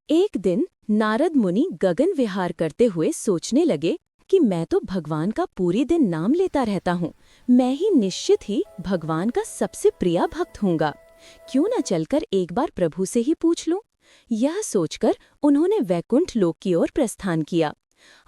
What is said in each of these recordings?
एक दिन नारद मुनि गगन विहार करते हुए सोचने लगे कि मैं तो भगवान का पूरे दिन नाम लेता रहता हूँ। मैं ही निश्चित ही भगवान का सबसे प्रिय भक्त हूँगा। क्यों न चलकर एक बार प्रभु से ही पूछ लूं। यह सोचकर उन्होंने वैकुंठ लोक की ओर प्रस्थान किया।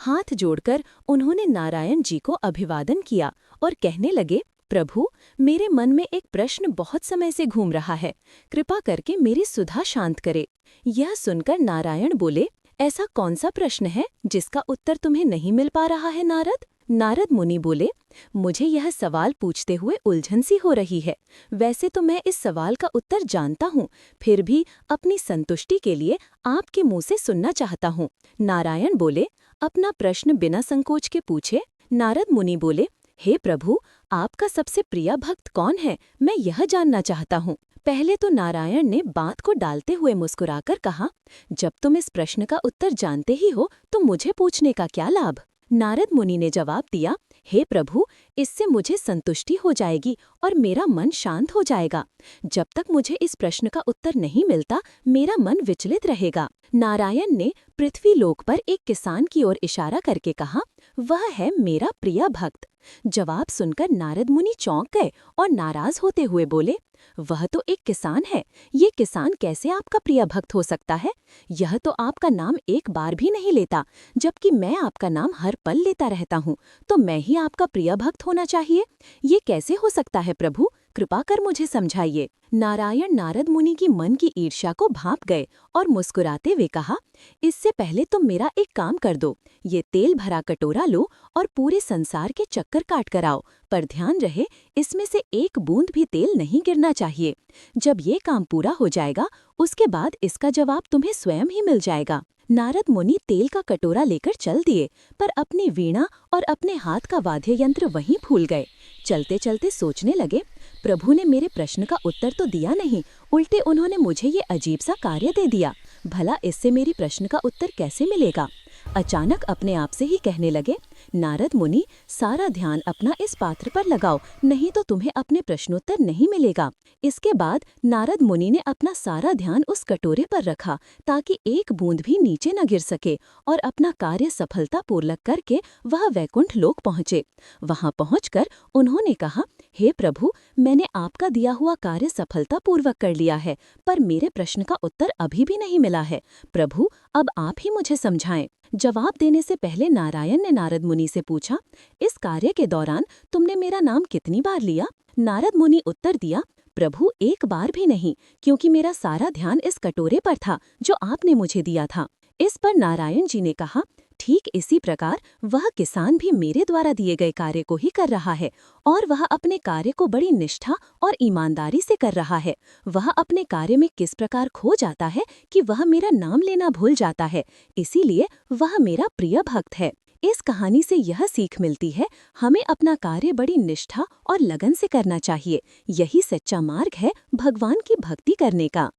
हाथ जोड़कर उन्होंने नारायण जी को अभिवादन किया और कहने लगे, प्रभु, मेरे मन में एक प्रश्न बहुत समय से घूम रहा है। कृपा करके मेरी सुधा शांत करे। यह सुनकर नारायण बोले, ऐसा कौन सा प्रश्न है जिसका उत्तर तुम्हें नहीं मिल पा रहा है नारद? नारद मुनि बोले, मुझे यह सवाल पूछते हुए उलझन सी हो रही है। वैसे तो मैं इस सवाल का उत्तर जानता हूँ, फिर भी अपनी संतुष्टि के लिए आपके मुंह से सुनना चाहता हूँ। नारायण बोले, अपना प्रश्न बिना संकोच के पूछे। नारद मुनि बोले, हे प्रभु, आपका सबसे प्रिय भक्त कौन है, मैं यह जानना चाहता हूँ। पहले तो नारायण ने बात को डालते हुए मुस्कुराकर कहा, जब तुम इस प्रश्न का उत्तर जानते ही हो तो मुझे पूछने का क्या लाभ। नारद मुनि ने जवाब दिया, हे प्रभु, इससे मुझे संतुष्टि हो जाएगी और मेरा मन शांत हो जाएगा। जब तक मुझे इस प्रश्न का उत्तर नहीं मिलता, मेरा मन विचलित रहेगा। नारायण ने पृथ्वी लोक पर एक किसान की ओर इशारा करके कहा, वह है मेरा प्रिय भक्त। जवाब सुनकर नारद मुनि चौंक गए और नाराज होते हुए बोले, वह तो एक किसान है, ये किसान कैसे आपका प्रिय भक्त हो सकता है? यह तो आपका नाम एक बार भी नहीं लेता, जबकि मैं आपका नाम हर पल लेता रहता हूँ, तो मैं ही आपका प्रिय भक्त होना चाहिए। ये कैसे हो सकता है प्रभु? कृपा कर मुझे समझाइए। नारायण नारद मुनि की मन की ईर्ष्या को भांप गए और मुस्कुराते हुए कहा, इससे पहले तुम मेरा एक काम कर दो। ये तेल भरा कटोरा लो और पूरे संसार के चक्कर काट कर आओ, पर ध्यान रहे इसमें से एक बूंद भी तेल नहीं गिरना चाहिए। जब ये काम पूरा हो जाएगा, उसके बाद इसका जवाब तुम्हें स्वयं ही मिल जाएगा। नारद मुनि तेल का कटोरा लेकर चल दिए, पर अपनी वीणा और अपने हाथ का वाद्य यंत्र वहीं भूल गए। चलते चलते सोचने लगे, प्रभु ने मेरे प्रश्न का उत्तर तो दिया नहीं, उल्टे उन्होंने मुझे ये अजीब सा कार्य दे दिया। भला इससे मेरी प्रश्न का उत्तर कैसे मिलेगा? अचानक अपने आप से ही कहने लगे, नारद मुनि, सारा ध्यान अपना इस पात्र पर लगाओ, नहीं तो तुम्हें अपने प्रश्नोत्तर नहीं मिलेगा। इसके बाद नारद मुनि ने अपना सारा ध्यान उस कटोरे पर रखा, ताकि एक बूंद भी नीचे न गिर सके, और अपना कार्य सफलतापूर्वक करके वह वैकुंठ लोक पहुँचे। वहां पहुंचकर उन्होंने कहा, हे प्रभु, मैंने आपका दिया हुआ कार्य सफलतापूर्वक कर लिया है, पर मेरे प्रश्न का उत्तर अभी भी नहीं मिला है। प्रभु, अब आप ही मुझे समझाएं। जवाब देने से पहले नारायण ने नारद मुनि से पूछा, इस कार्य के दौरान तुमने मेरा नाम कितनी बार लिया? नारद मुनि उत्तर दिया, प्रभु, एक बार भी नहीं, क्योंकि मेरा सारा ध्यान इस कटोरे पर था जो आपने मुझे दिया था। इस पर नारायण जी ने कहा, ठीक इसी प्रकार वह किसान भी मेरे द्वारा दिए गए कार्य को ही कर रहा है, और वह अपने कार्य को बड़ी निष्ठा और ईमानदारी से कर रहा है। वह अपने कार्य में किस प्रकार खो जाता है कि वह मेरा नाम लेना भूल जाता है, इसीलिए वह मेरा प्रिय भक्त है। इस कहानी से यह सीख मिलती है, हमें अपना कार्य बड़ी निष्ठा और लगन से करना चाहिए। यही सच्चा मार्ग है भगवान की भक्ति करने का।